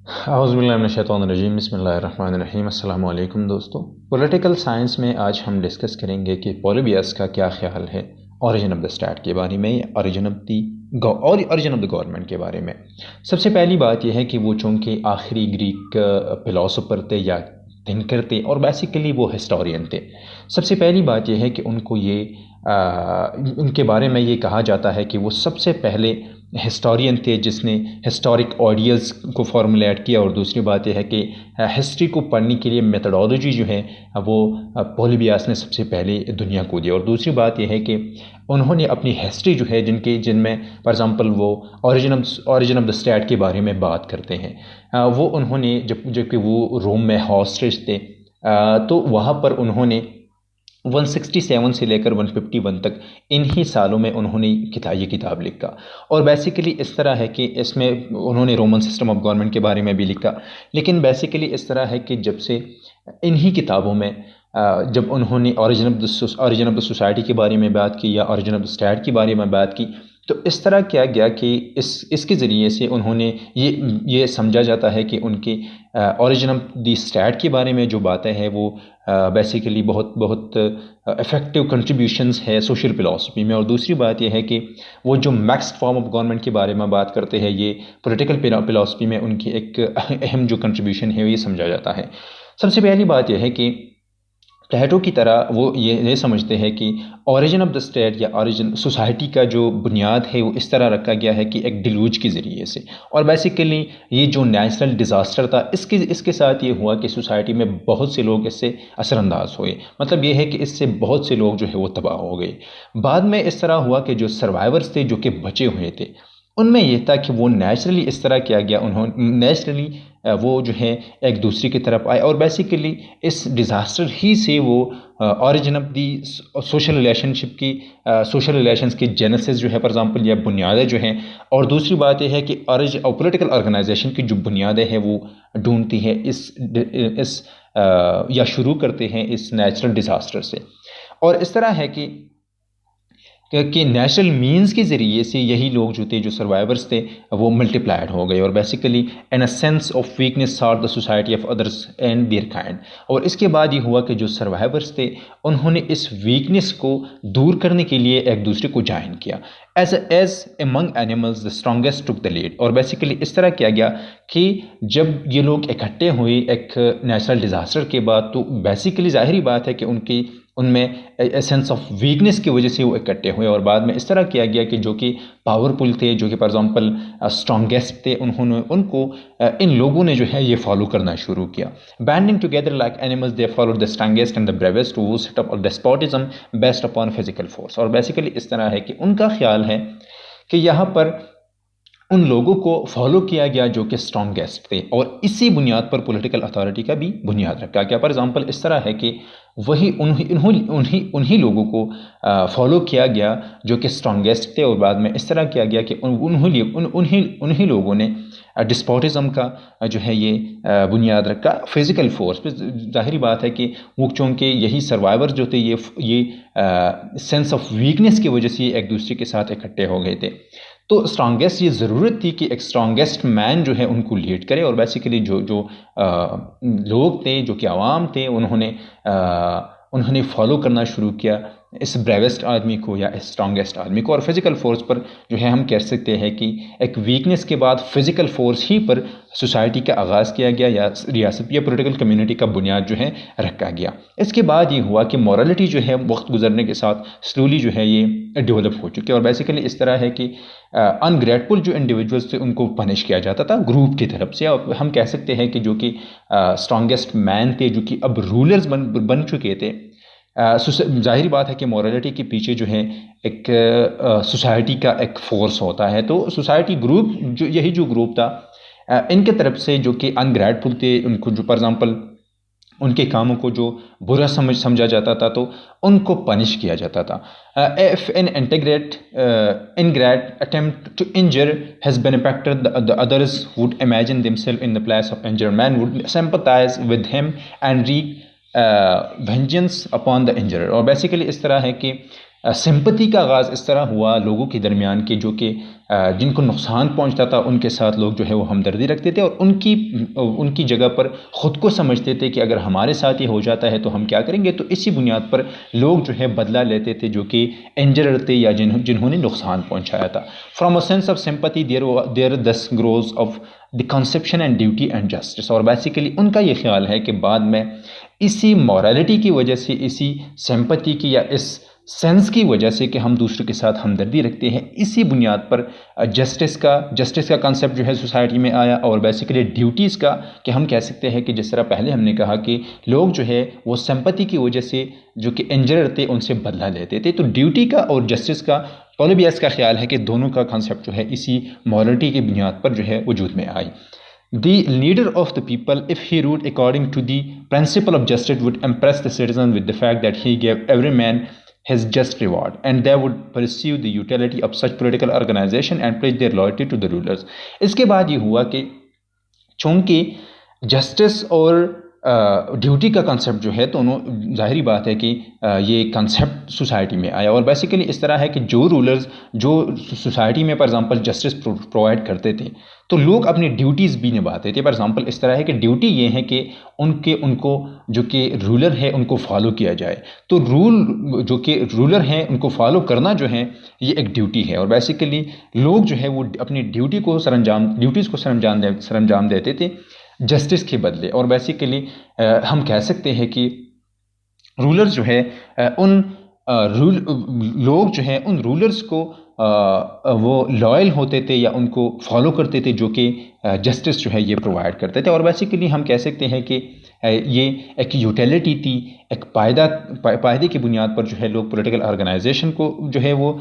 औज़ुबिल्लाहिमिनश्शैतानिर्रजीम बिस्मिल्लाहिर्रहमानिर्रहीम अस्सलामु अलैकुम दोस्तों। पॉलिटिकल साइंस में आज हम डिस्कस करेंगे कि पॉलिबियस का क्या ख़्याल है ओरिजिन ऑफ द स्टेट के बारे में, ओरिजिन ऑफ द गवर्नमेंट के बारे में। सबसे पहली बात यह है कि वो चूँकि आखिरी ग्रीक फ़िलासफ़र थे या थिंकर थे और बेसिकली वो हिस्टोरियन थे। सबसे पहली बात यह है कि उनके बारे में ये कहा जाता है कि वो सबसे पहले हिस्टोरियन थे जिसने हिस्टोरिक आइडियाज़ को फॉर्मुलेट किया। और दूसरी बात यह है कि हिस्ट्री को पढ़ने के लिए मेथडोलॉजी जो है वो पॉलीबियस ने सबसे पहले दुनिया को दी। और दूसरी बात यह है कि उन्होंने अपनी हिस्ट्री जो है जिनमें फॉर एग्ज़ाम्पल वो ओरिजिन ऑफ द स्टेट के बारे में बात करते हैं, वो उन्होंने जबकि वो रोम में हॉस्टेज थे, तो वहाँ पर उन्होंने 167 से लेकर 151 तक इन्हीं सालों में उन्होंने ये किताब लिखा। और बेसिकली इस तरह है कि इसमें उन्होंने रोमन सिस्टम ऑफ गवर्नमेंट के बारे में भी लिखा। लेकिन बेसिकली इस तरह है कि जब से इन्हीं किताबों में जब उन्होंने ओरिजिन ऑफ द सोसाइटी के बारे में बात की या ओरिजिन ऑफ द स्टेट के बारे में बात की, तो इस तरह किया गया कि इसके ज़रिए से उन्होंने ये समझा जाता है कि उनके ओरिजिन ऑफ द स्टेट के बारे में जो बातें हैं वो बेसिकली बहुत बहुत इफ़ेक्टिव कंट्रीब्यूशंस है सोशल फ़िलासफ़ी में। और दूसरी बात यह है कि वो जो मिक्स्ड फॉर्म ऑफ गवर्नमेंट के बारे में बात करते हैं, ये पॉलिटिकल फ़िलासफ़ी में उनकी एक अहम जो कंट्रीब्यूशन है ये समझा जाता है। सबसे पहली बात यह है कि प्लेटो की तरह वो ये समझते हैं कि ओरिजिन ऑफ द स्टेट या ओरिजिन सोसाइटी का जो बुनियाद है वो इस तरह रखा गया है कि एक डिलूज के ज़रिए से। और बेसिकली ये जो नेचुरल डिज़ास्टर था इसके साथ ये हुआ कि सोसाइटी में बहुत से लोग इससे असरअंदाज हुए। मतलब ये है कि इससे बहुत से लोग जो है वो तबाह हो गए। बाद में इस तरह हुआ कि जो सर्वाइवर्स थे जो कि बचे हुए थे, उनमें यह था कि वो नेचुरली इस तरह किया गया, उन्होंने नेचुरली वो जो है एक दूसरे की तरफ आए। और बेसिकली इस डिज़ास्टर ही से वो origin of the social relationship की सोशल रिलेशंस की जेनेसिस जो है फॉर एग्जांपल या बुनियादें जो हैं। और दूसरी बात यह है कि पॉलिटिकल ऑर्गेनाइजेशन की जो बुनियादें हैं वो ढूंढती है इस या शुरू करते हैं इस नेचुरल डिज़ास्टर से। और इस तरह है कि नेचुरल मीन्स के ज़रिए से यही लोग जो थे, जो सर्वाइवर्स थे, वो मल्टीप्लाइड हो गए और basically in a sense of weakness sort the society of others and their kind. और इसके बाद ये हुआ कि जो सर्वाइवर्स थे उन्होंने इस वीकनेस को दूर करने के लिए एक दूसरे को ज्वाइन किया। As among animals the strongest took the lead. और बेसिकली इस तरह किया गया कि जब ये लोग इकट्ठे हुए एक नेचुरल डिज़ास्टर के बाद, तो बेसिकली ज़ाहिरी बात है कि उनमें सेंस ऑफ वीकनेस की वजह से वो इकट्ठे हुए। और बाद में इस तरह किया गया कि जो कि पावरफुल थे, जो कि फॉर एग्जांपल स्ट्रॉन्गेस्ट थे, इन लोगों ने जो है ये फॉलो करना शुरू किया। Banding together like animals they followed the strongest and the bravest who set up despotism based upon physical force. और बेसिकली इस तरह है कि उनका ख्याल है कि यहाँ पर उन लोगों को फॉलो किया गया जो कि स्ट्रॉन्गेस्ट थे, और इसी बुनियाद पर पॉलिटिकल अथॉरिटी का भी बुनियाद रखा गया। फॉर एग्जांपल इस तरह है कि वही उन्हीं लोगों को फॉलो किया गया जो कि स्ट्रॉन्गेस्ट थे। और बाद में इस तरह किया गया कि उन्हीं लोगों ने डिस्पोटिज्म का जो है ये बुनियाद रखा फिज़िकल फोर्स पे। जाहिर बात है कि वो चूँकि यही सर्वाइवर जो थे ये सेंस ऑफ वीकनेस की वजह से एक दूसरे के साथ इकट्ठे हो गए थे। तो स्ट्रॉन्गेस्ट ये ज़रूरत थी कि एक स्ट्रॉन्गेस्ट मैन जो है उनको लीड करे। और बेसिकली जो लोग थे, जो कि आवाम थे, उन्होंने फॉलो करना शुरू किया इस ब्रेवेस्ट आदमी को या इस स्ट्रॉन्गेस्ट आदमी को। और फिज़िकल फोर्स पर जो है हम कह सकते हैं कि एक वीकनेस के बाद फिज़िकल फोर्स ही पर सोसाइटी का आगाज़ किया गया या रियासत या पॉलिटिकल कम्युनिटी का बुनियाद जो है रखा गया। इसके बाद ये हुआ कि मॉरलिटी जो है वक्त गुजरने के साथ स्लोली जो है ये डेवलप हो चुकी है। और बेसिकली इस तरह है कि अनग्रेटफुल जो इंडिविजुअल्स थे उनको पनिश किया जाता था ग्रुप की तरफ से। और हम कह सकते हैं कि जो कि स्ट्रॉन्गेस्ट मैन थे, जो कि अब रूलर्स बन चुके थे, जाहिर बात है कि मॉरलिटी के पीछे जो है एक सोसाइटी का एक फोर्स होता है। तो सोसाइटी ग्रुप जो ग्रुप था, इनके तरफ से जो कि अनग्रेटफुल थे, उनको जो फॉर एग्जांपल उनके कामों को जो बुरा समझा जाता था, तो उनको पनिश किया जाता था। If an ingrate attempt to injure has benefited the others would imagine themselves in the place of injured man would sympathise with him and wreak vengeance upon the injurer. और बेसिकली इस तरह है कि sympathy का आगाज़ इस तरह हुआ लोगों के दरमियान के जो कि जिनको नुकसान पहुंचता था उनके साथ लोग जो है वो हमदर्दी रखते थे और उनकी जगह पर ख़ुद को समझते थे कि अगर हमारे साथ ये हो जाता है तो हम क्या करेंगे। तो इसी बुनियाद पर लोग जो है बदला लेते थे जो कि इंजर्ड थे या जिन्होंने नुकसान पहुंचाया था। From a sense of sympathy there thus grows of the conception and duty and justice. और बेसिकली उनका ये ख्याल है कि बाद में इसी मॉरलिटी की वजह से, इसी सिंपैथी की या इस सेंस की वजह से कि हम दूसरे के साथ हमदर्दी रखते हैं, इसी बुनियाद पर जस्टिस का कंसेप्ट जो है सोसाइटी में आया। और बेसिकली ड्यूटीज़ का कि हम कह सकते हैं कि जिस तरह पहले हमने कहा कि लोग जो है वो सिंपैथी की वजह से जो कि इंजर्ड थे उनसे बदला लेते थे। तो ड्यूटी का और जस्टिस का पॉलिबियस का ख्याल है कि दोनों का कंसेप्ट जो है इसी मॉरलिटी की बुनियाद पर जो है वजूद में आई। The leader of the people, if he ruled according to the principle of justice, would impress the citizen with the fact that he gave every man his just reward, and they would perceive the utility of such political organization and pledge their loyalty to the rulers. इसके बाद ये हुआ कि चूँकि justice और duty का concept जो है दोनों, जाहिर बात है कि ये कंसेप्ट सोसाइटी में आया। और बेसिकली इस तरह है कि जो रूलर्स जो सोसाइटी में फॉर एग्जांपल जस्टिस प्रोवाइड करते थे तो लोग अपनी ड्यूटीज़ भी निभाते थे। फॉर एग्जांपल इस तरह है कि ड्यूटी ये है कि उनको जो कि रूलर है उनको फॉलो किया जाए। तो जो कि रूलर हैं उनको फॉलो करना जो है ये एक ड्यूटी है। और बेसिकली लोग जो है वो अपनी ड्यूटीज़ को सरंजाम देते थे जस्टिस के बदले। और बेसिकली हम कह सकते हैं कि रूलर्स जो है लोग जो हैं उन रूलर्स को वो लॉयल होते थे या उनको फॉलो करते थे जो कि जस्टिस जो है ये प्रोवाइड करते थे। और बेसिकली हम कह सकते हैं कि ये एक यूटिलिटी थी, एक फ़ायदे की बुनियाद पर जो है लोग पॉलिटिकल ऑर्गेनाइजेशन को जो है वो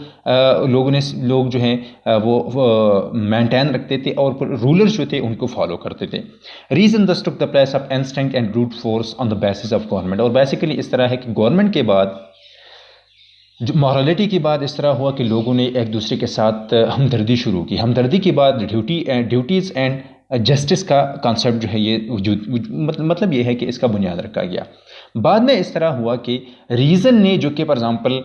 लोग जो हैं वो मेंटेन रखते थे और रूलर्स जो थे उनको फॉलो करते थे। रीजन दस took the place of instinct and brute force on the basis of government. और बेसिकली इस तरह है कि गवर्नमेंट के बाद जो मॉरलिटी की बात इस तरह हुआ कि लोगों ने एक दूसरे के साथ हमदर्दी शुरू की। हमदर्दी के बाद ड्यूटीज़ एंड जस्टिस का कॉन्सेप्ट जो है ये मतलब ये है कि इसका बुनियाद रखा गया। बाद में इस तरह हुआ कि रीज़न ने जो कि फॉर एग्ज़ाम्पल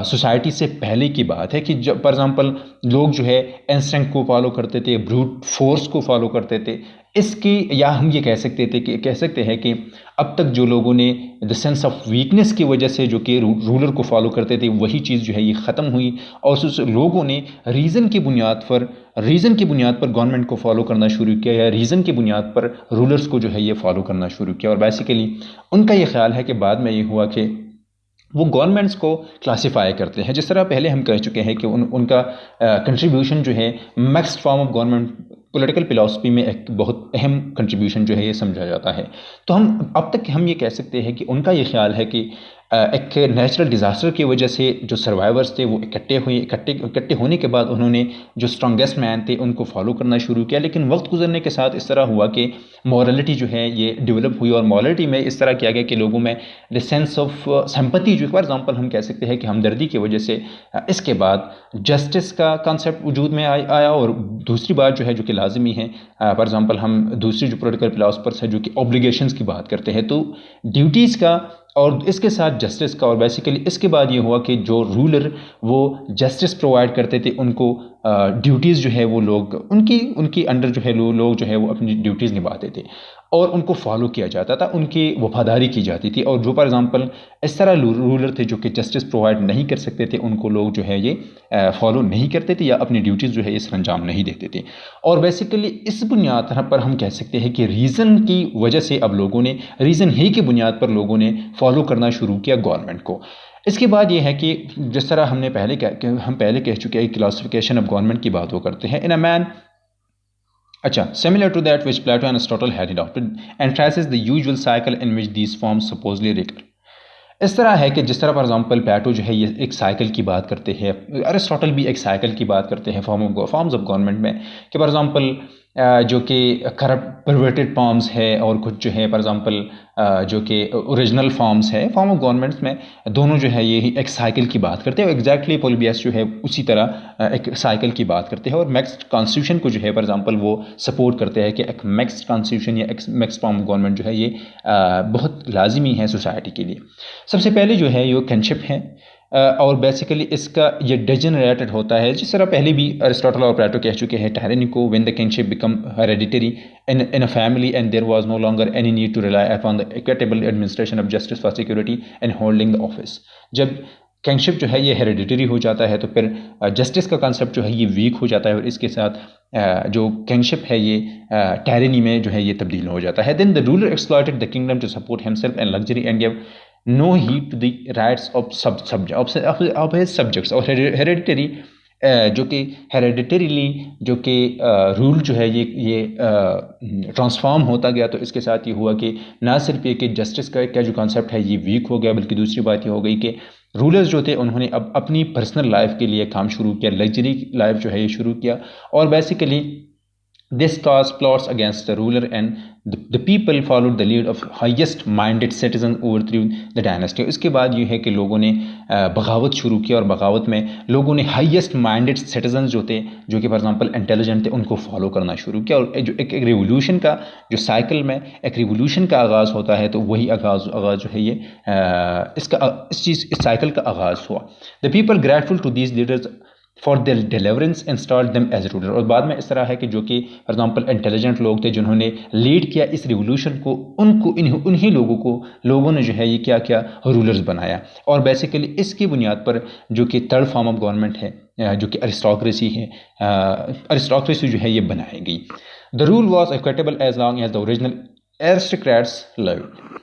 सोसाइटी से पहले की बात है कि जब फॉर एग्ज़ाम्पल लोग जो है इंस्टिंक्ट को फॉलो करते थे, ब्रूट फोर्स को फॉलो करते थे, इसकी या हम ये कह सकते हैं कि अब तक जो लोगों ने द सेंस ऑफ वीकनेस की वजह से जो कि रूलर को फॉलो करते थे वही चीज़ जो है ये ख़त्म हुई और लोगों ने रीज़न की बुनियाद पर गवर्नमेंट को फॉलो करना शुरू किया या रीज़न की बुनियाद पर रूलर्स को जो है ये फॉलो करना शुरू किया। और बेसिकली उनका ये ख्याल है कि बाद में ये हुआ कि वो गवर्नमेंट्स को क्लासिफाई करते हैं। जिस तरह पहले हम कह चुके हैं कि उनका कंट्रीब्यूशन जो है mixed form of government political philosophy में एक बहुत अहम कंट्रीब्यूशन जो है ये समझा जाता है। तो अब तक हम ये कह सकते हैं कि उनका ये ख्याल है कि एक नेचुरल डिज़ास्टर की वजह से जो सर्वाइवर्स थे वो इकट्ठे होने के बाद उन्होंने जो स्ट्रॉन्गेस्ट मैन थे उनको फॉलो करना शुरू किया। लेकिन वक्त गुजरने के साथ इस तरह हुआ कि मॉरलिटी जो है ये डेवलप हुई और मॉरलिटी में इस तरह किया गया कि लोगों में द सेंस ऑफ सिंपैथी जो फॉर एग्जांपल हम कह सकते हैं कि हमदर्दी की वजह से इसके बाद जस्टिस का कॉन्सेप्ट वजूद में आया। और दूसरी बात जो है जो कि लाजमी है, फॉर एग्जांपल हम दूसरी जो पॉलिटिकल फिलॉसफर्स है जो कि ऑब्लिगेशंस की बात करते हैं तो ड्यूटीज़ का और इसके साथ जस्टिस का। और बेसिकली इसके बाद ये हुआ कि जो रूलर वो जस्टिस प्रोवाइड करते थे उनको ड्यूटीज़ जो है वो लोग उनकी अंडर जो है लोग जो है वो अपनी ड्यूटीज़ निभाते थे और उनको फॉलो किया जाता था, उनकी वफादारी की जाती थी। और जो फॉर एग्जांपल इस तरह रूलर थे जो कि जस्टिस प्रोवाइड नहीं कर सकते थे उनको लोग जो है ये फॉलो नहीं करते थे या अपनी ड्यूटीज़ जो है ये सरंजाम नहीं देते थे। और बेसिकली इस बुनियाद पर हम कह सकते हैं कि रीज़न की वजह से अब लोगों ने रीज़न ही की बुनियाद पर लोगों ने फॉलो करना शुरू किया गवर्नमेंट को। इसके बाद ये है कि जिस तरह हम पहले कह चुके हैं क्लासिफिकेशन ऑफ गवर्नमेंट की बात वो करते हैं in a manner similar to that which Plato and Aristotle had adopted and traces the usual cycle in which these forms supposedly recur। इस तरह है कि जिस तरह फॉर एग्जांपल प्लेटो जो है ये एक साइकिल की बात करते हैं, अरिस्टोटल भी एक साइकिल की बात करते हैं फॉर्म्स ऑफ गवर्नमेंट में कि फॉर एग्जांपल जो कि करप्ट परवर्टेड फॉर्म्स है और कुछ जो है फॉर एग्जांपल जो कि ओरिजिनल फॉर्म्स है फॉर्म ऑफ गवर्नमेंट्स में, दोनों जो है ये एक साइकिल की बात करते हैं। और एग्जैक्टली पोलिबियस जो है उसी तरह एक साइकिल की बात करते हैं और मिक्स्ड कॉन्स्टिट्यूशन को जो है फॉर एग्जांपल वो सपोर्ट करते हैं कि एक मिक्स्ड कॉन्स्टिट्यूशन या एक मिक्स्ड फॉर्म ऑफ गवर्नमेंट जो है ये बहुत लाजिमी है सोसाइटी के लिए। सबसे पहले जो है ये किनशिप है और बेसिकली इसका ये डिजेनरेटेड होता है, जिस तरह पहले भी अरिस्टोटल और प्लेटो कह चुके हैं, टायरनी को when the kingship become hereditary in a family and there was no longer any need to rely upon the equitable administration of justice for security and holding the office। जब kingship जो है ये hereditary हो जाता है तो फिर justice का कॉन्सेप्ट जो है ये वीक हो जाता है और इसके साथ जो किंगशिप है ये टायरनी में जो है ये तब्दील हो जाता है। Then the ruler exploited the kingdom to support himself and luxury and give no heed to the rights of of his subjects. और हेरिडिटरी जो कि हेरिडिटरीली जो कि रूल जो है ये ट्रांसफॉर्म होता गया, तो इसके साथ ये हुआ कि ना सिर्फ ये कि जस्टिस का जो कॉन्सेप्ट है ये वीक हो गया, बल्कि दूसरी बात ये हो गई कि रूलर्स जो थे उन्होंने अब अपनी पर्सनल लाइफ के लिए काम शुरू किया, लग्जरी लाइफ जो है ये शुरू किया। और basically this cause plots against the ruler and the people followed the lead of highest minded citizens overthrew the dynasty। इसके बाद ये है कि लोगों ने बगावत शुरू की और बगावत में लोगों ने हाईएस्ट माइंडेड सिटीजन जो थे, जो कि फॉर एग्जांपल इंटेलिजेंट थे, उनको फॉलो करना शुरू किया। और जो एक रिवोल्यूशन का जो साइकिल में एक रिवोल्यूशन का आगाज़ होता है, तो वही आगाज़ जो है ये इस साइकिल का आगाज़ हुआ। The people grateful to these leaders for their deliverance installed them as ruler. और बाद में इस तरह है कि जो कि फॉर एग्जांपल इंटेलिजेंट लोग थे जिन्होंने लीड किया इस रिवोल्यूशन को, उनको उन्हीं लोगों ने जो है ये क्या किया, रूलर्स बनाया। और बेसिकली इसकी बुनियाद पर जो कि थर्ड फॉर्म ऑफ गवर्नमेंट है, जो कि अरिस्टोक्रेसी है, अरिस्टोक्रेसी जो है ये बनाई गई। The rule was equitable as long as the original aristocrats lived,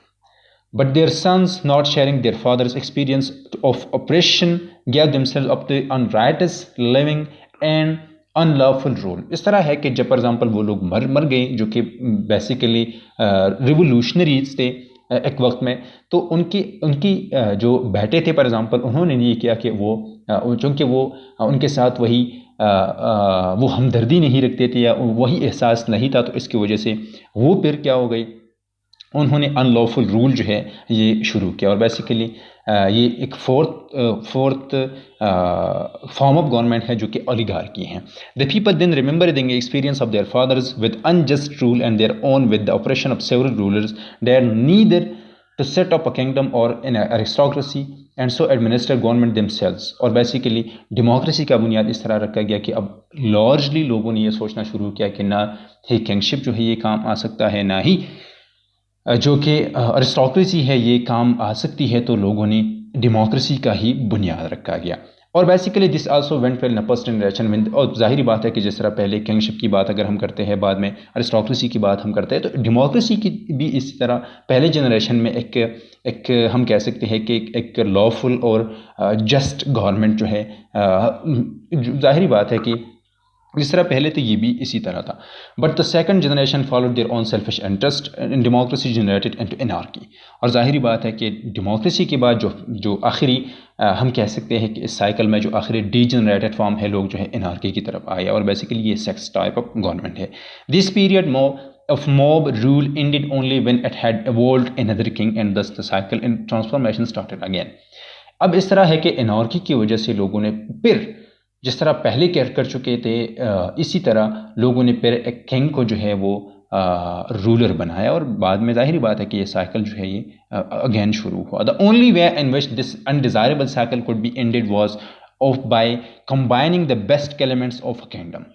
but their sons, not sharing their father's experience of oppression, gave themselves up to unrighteous living and unlawful rule। इस तरह है कि जब फॉर एग्जांपल वो लोग मर गए जो कि बेसिकली रिवोल्यूशनरीज थे एक वक्त में, तो उनकी जो बेटे थे फॉर एग्जांपल, उन्होंने ये किया कि वो चूँकि वो उनके साथ वही वो हमदर्दी नहीं रखते थे या वही एहसास नहीं था, तो इसकी वजह से वो फिर क्या हो गई, उन्होंने अनलॉफुल रूल जो है ये शुरू किया। और बेसिकली ये एक फोर्थ फॉर्म ऑफ गवर्नमेंट है जो कि ओलिगार्की है। The people then remembering experience of their fathers with unjust rule and their own with the operation of several rulers dare neither to set up a kingdom और in aristocracy and so administer government themselves. और basically democracy का बुनियाद इस तरह रखा गया कि अब लार्जली लोगों ने ये सोचना शुरू किया कि ना ही किंगशिप जो है ये काम आ सकता है, ना ही जो कि अरिस्टोक्रेसी है ये काम आ सकती है, तो लोगों ने डेमोक्रेसी का ही बुनियाद रखा गया। और basically this also went well in first generation में। और जाहिर बात है कि जिस तरह पहले किंगशिप की बात अगर हम करते हैं, बाद में अरिस्टोक्रेसी की बात हम करते हैं, तो डेमोक्रेसी की भी इसी तरह पहले जनरेशन में एक हम कह सकते हैं कि एक लॉफुल और जस्ट गवर्नमेंट जो है, जाहिर बात है कि जिस तरह पहले तो ये भी इसी तरह था। But the second generation followed their own selfish interest in democracy generated into anarchy. और जाहिर बात है कि डेमोक्रेसी के बाद जो आखिरी हम कह सकते हैं कि इस साइकिल में जो आखिरी डीजनरेटेड फॉर्म है, लोग जो है एनार्की की तरफ आए। और बेसिकली ये सेक्स टाइप ऑफ गवर्नमेंट है। This period of mob rule ended only when it had evolved another king and thus the cycle and transformation started again। अब इस तरह है कि एनार्की की वजह से लोगों ने फिर जिस तरह पहले कर चुके थे, इसी तरह लोगों ने फिर एक किंग को जो है वो रूलर बनाया। और बाद में जाहिर बात है कि ये साइकिल जो है ये अगेन शुरू हुआ। The only way in which this undesirable cycle could be ended was of by combining the best elements of a kingdom.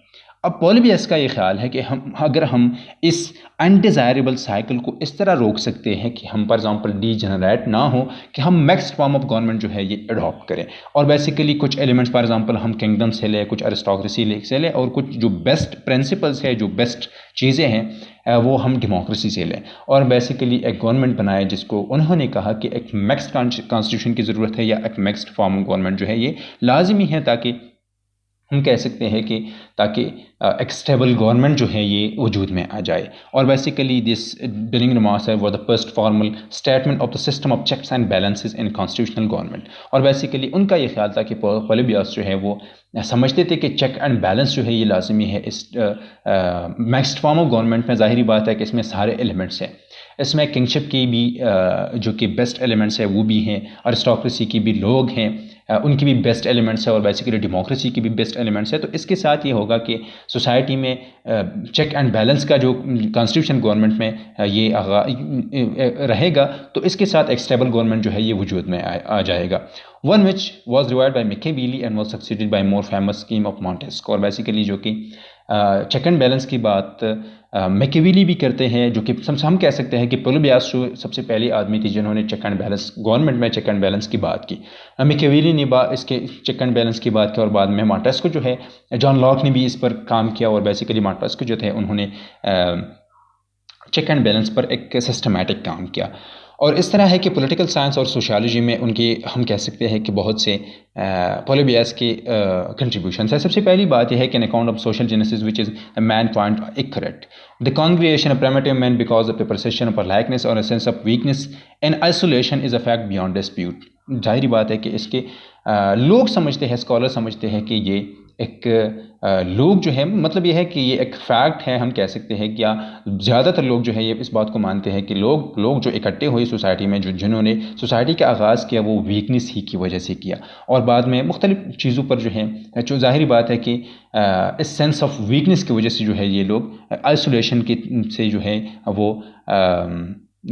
अब पॉलिबियस का ये ख्याल है कि अगर हम इस अनडिज़ायरेबल साइकिल को इस तरह रोक सकते हैं कि हम फॉर एग्जांपल डीजनरेट ना हो, कि हम मिक्स्ड फॉर्म ऑफ गवर्नमेंट जो है ये अडॉप्ट करें। और बेसिकली कुछ एलिमेंट्स फॉर एग्जांपल हम किंगडम से लें, कुछ अरिस्टोक्रेसी से लें, और कुछ जो बेस्ट प्रिंसिपल्स है, जो बेस्ट चीज़ें हैं, वो हम डेमोक्रेसी से लें। और बेसिकली एक गवर्नमेंट बनाए जिसको उन्होंने कहा कि एक मिक्स्ड कॉन्स्टिट्यूशन की ज़रूरत है, या एक मिक्स्ड फॉर्म ऑफ गवर्नमेंट जो है ये लाजमी है, ताकि हम कह सकते हैं कि ताकि एक स्टेबल गवर्नमेंट जो है ये वजूद में आ जाए। और basically this during remarks were the first formal statement of the system of checks and balances in constitutional government. और बेसिकली उनका ये ख्याल था कि पॉलिबियस जो है वो समझते थे कि चेक एंड बैलेंस जो है ये लाजमी है इस मिक्स्ड फॉर्म ऑफ गवर्नमेंट में। ज़ाहिरी बात है कि इसमें सारे एलिमेंट्स हैं, इसमें किंगशिप की भी जो कि बेस्ट एलिमेंट्स है वो भी हैं, अरिस्टोक्रेसी की भी लोग हैं, उनकी भी बेस्ट एलिमेंट्स है और बेसिकली डेमोक्रेसी की भी बेस्ट एलिमेंट्स है। तो इसके साथ ये होगा कि सोसाइटी में चेक एंड बैलेंस का जो कॉन्स्टिट्यूशन गवर्नमेंट में ये रहेगा, तो इसके साथ एक स्टेबल गवर्नमेंट जो है ये वजूद में आ जाएगा। One which was revived by Machiavelli and was succeeded by more famous scheme of Montesquieu. और बेसिकली जो कि चेक एंड बैलेंस की बात मैकियावेली भी करते हैं, जो कि हम कह सकते हैं कि पोलिबियस सबसे पहली आदमी थी जिन्होंने चेक एंड बैलेंस गवर्नमेंट में चेक एंड बैलेंस की बात की। मैकियावेली ने इसके चेक एंड बैलेंस की बात की और बाद में मॉन्टेस्क्यू जो है, जॉन लॉक ने भी इस पर काम किया और बेसिकली मॉन्टेस्क्यू जो थे उन्होंने चेक एंड बैलेंस पर एक सिस्टमैटिक काम किया। और इस तरह है कि पॉलिटिकल साइंस और सोशियोलॉजी में उनके हम कह सकते हैं कि बहुत से पोलिबियस के कंट्रीब्यूशंस है। सबसे पहली बात यह है कि an account of social genesis which is a main point correct the congregation of primitive man because of a perception of likeness और a sense of weakness and isolation is a fact beyond dispute. जाहिर बात है कि इसके लोग समझते हैं, scholar समझते हैं कि ये एक लोग जो है, मतलब ये है कि ये एक फैक्ट है, हम कह सकते हैं। क्या ज़्यादातर लोग जो है ये इस बात को मानते हैं कि लोग जो इकट्ठे हुए सोसाइटी में, जिन्होंने सोसाइटी का आगाज़ किया वो वीकनेस ही की वजह से किया और बाद में मुख्तलिफ चीज़ों पर जो है, जो ज़ाहिर बात है कि इस सेंस ऑफ वीकनेस की वजह से जो है ये लोग आइसोलेशन के से जो है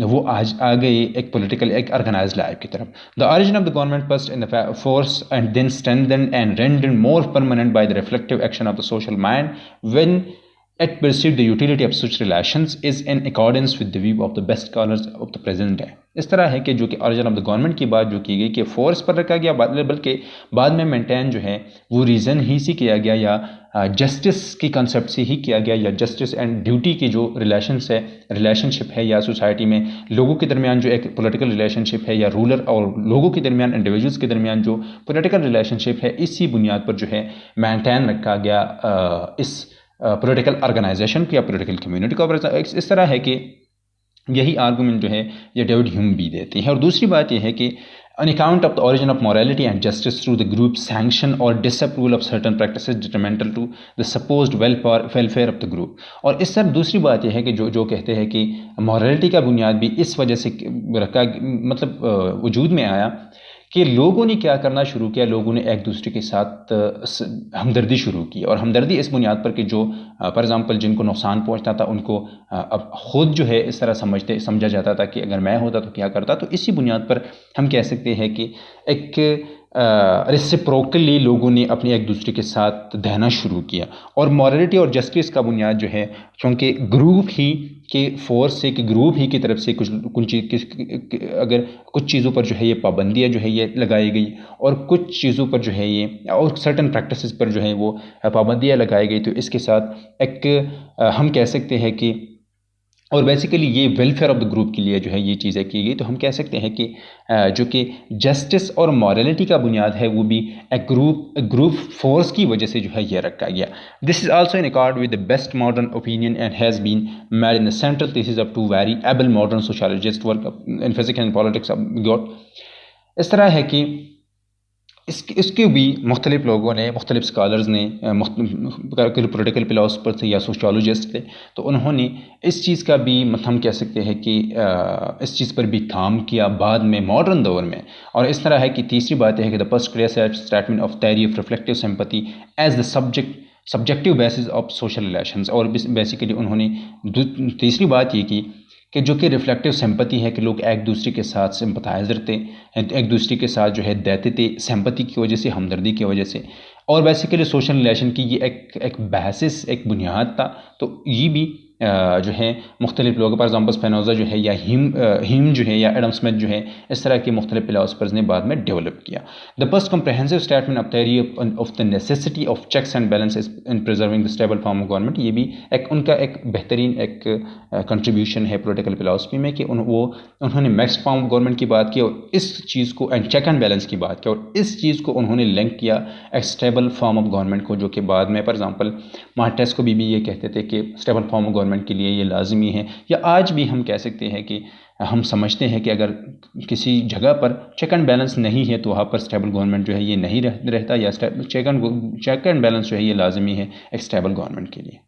वो आज आ गए एक पॉलिटिकल, एक ऑर्गेनाइज्ड लाइफ की तरफ। The origin of the government first in the force and then strengthened and rendered more permanent by the reflective action of the social mind when it perceived the utility of such relations is in accordance with the view of the best scholars of the present day। इस तरह है कि जो कि origin of the government की बात जो की गई कि फोर्स पर रखा गया, बल्कि बाद में मेंटेन जो है वो रीज़न ही से किया गया या जस्टिस की कंसेप्ट से ही किया गया, या जस्टिस एंड ड्यूटी की जो रिलेशनशिप है या सोसाइटी में लोगों के दरमियान जो एक पॉलिटिकल रिलेशनशिप है या रूलर और लोगों के दरमियान, इंडिविजुअल्स के दरमियान जो पॉलिटिकल रिलेशनशिप है, इसी बुनियाद पर जो है मेंटेन रखा गया इस पॉलिटिकल ऑर्गेनाइजेशन की या पॉलिटिकल कम्युनिटी को। इस तरह है कि यही आर्गूमेंट जो है ये डेविड ह्यूम भी देती है। और दूसरी बात यह है कि on account of the origin of morality and justice through the group sanction or disapproval of certain practices detrimental to the supposed welfare of the group। और इस तरह दूसरी बात यह है कि जो कहते हैं कि मॉरलिटी का बुनियाद भी इस वजह से रखा, मतलब वजूद में आया कि लोगों ने क्या करना शुरू किया, लोगों ने एक दूसरे के साथ हमदर्दी शुरू की। और हमदर्दी इस बुनियाद पर कि जो फॉर एग्ज़ाम्पल जिनको नुकसान पहुंचता था उनको अब ख़ुद जो है इस तरह समझा जाता था कि अगर मैं होता तो क्या करता। तो इसी बुनियाद पर हम कह सकते हैं कि एक रेसिप्रोकली लोगों ने अपने एक दूसरे के साथ रहना शुरू किया। और मॉरलिटी और जस्टिस का बुनियाद जो है, क्योंकि ग्रुप ही के फोर्स से, कि ग्रुप ही की तरफ से अगर कुछ चीज़ों पर जो है ये पाबंदियाँ जो है ये लगाई गई और कुछ चीज़ों पर जो है ये और सर्टन प्रैक्टिसेस पर जो है वो पाबंदियाँ लगाई गई, तो इसके साथ एक हम कह सकते हैं कि और बेसिकली ये वेलफेयर ऑफ द ग्रुप के लिए जो है ये चीज़ें की गई। तो हम कह सकते हैं कि जो कि जस्टिस और मॉरलिटी का बुनियाद है वो भी एक ग्रुप फोर्स की वजह से जो है ये रखा गया। This is also in accord with the best modern opinion and has been made in the central thesis of two very able modern sociologist work in physics and politics of God. इस तरह है कि इसके भी मुख्तलिफ लोगों ने, मुख्तलिफ स्कॉलर्स ने, पॉलिटिकल फिलोसफर थे या सोशियोलॉजिस्ट थे, तो उन्होंने इस चीज़ का भी हम कह सकते हैं कि इस चीज़ पर भी काम किया बाद में मॉडर्न दौर में। और इस तरह है कि तीसरी बात है कि the first clear statement of theory of reflective sympathy as the subjective basis of social relations. और बेसिकली उन्होंने तीसरी बात ये की कि जो कि रिफ्लेक्टिव सिंपैथी है कि लोग एक दूसरे के साथ सिंपथाइज रखते, एक दूसरे के साथ जो है देते थे सिंपैथी की वजह से, हमदर्दी की वजह से। और बेसिकली सोशल रिलेशन की ये एक बेसिस, एक बुनियाद था। तो ये भी जो है मुख्तलिफ लोग, फॉर एग्जाम्पल स्पिनोजा जो है या हीम जो है या एडम स्मिथ जो है, इस तरह के मुख्तलिफ फिलोसफर्स ने बाद में डेवलप किया। The first comprehensive statement of theory of the necessity of checks and balances in preserving the stable form of government, ये भी उनका एक बेहतरीन एक कंट्रीब्यूशन है पॉलिटिकल फिलोसफी में कि उन्होंने मिक्स्ड फॉर्म ऑफ गवर्नमेंट की बात की और इस चीज़ को एंड चेक एंड बैलेंस की बात की, और इस चीज़ को उन्होंने लिंक किया एक स्टेबल फॉर्म ऑफ गवर्नमेंट को, जो कि बाद में फॉर एग्जाम्पल मॉन्टेस्क्यू भी ये कहते थे कि स्टेबल फॉर्म ऑफ गवर्नमेंट के लिए ये लाजमी है। या आज भी हम कह सकते हैं कि हम समझते हैं कि अगर किसी जगह पर चेक एंड बैलेंस नहीं है तो वहाँ पर स्टेबल गवर्नमेंट जो है ये नहीं रहता, या चेक एंड बैलेंस जो है ये लाजमी है एक स्टेबल गवर्नमेंट के लिए।